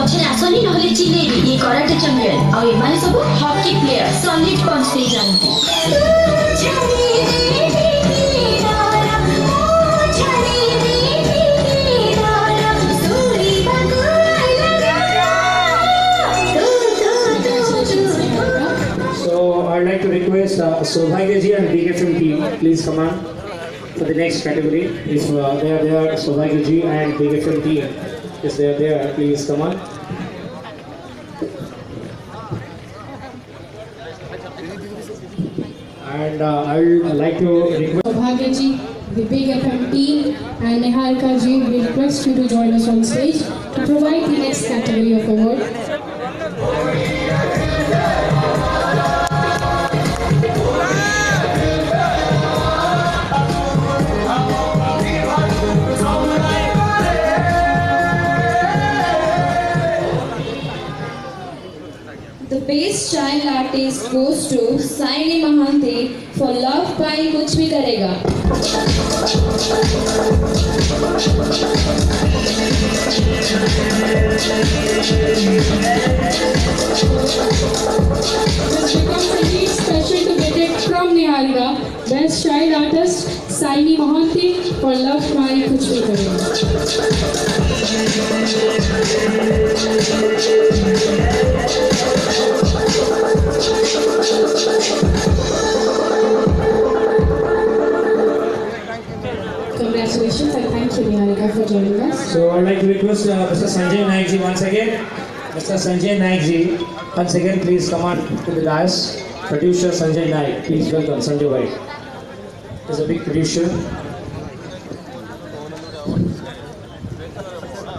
पछरे आसनी नहले चिल्लेबी ये कराटे चैंपियन आ ए माने सब हॉकी प्लेयर सॉलिड पंच दे जानते I'd like to request Saubhagya ji and BKFM team, please come on for the next category. If they are there, Saubhagya ji and BKFM team, if they are there, please come on. And I would like to request Saubhagya ji, the Big FM team, and Niharika ji, we request you to join us on stage to provide the next category of award. The best child artist goes to Saini Mahanti for Love Pai Kuch Bhi Karega. This becomes indeed special to get it from Niharika, best child artist Saini Mahanti for Love Pai Kuch Bhi Karega. Congratulations and thank you Niharika for joining us. So I'd like to request Mr. Sanjay Naik ji once again. Mr. Sanjay Naik ji, once again please come on to the dais. Producer Sanjay Naik, please welcome Sanjay Bhai. He's a big producer.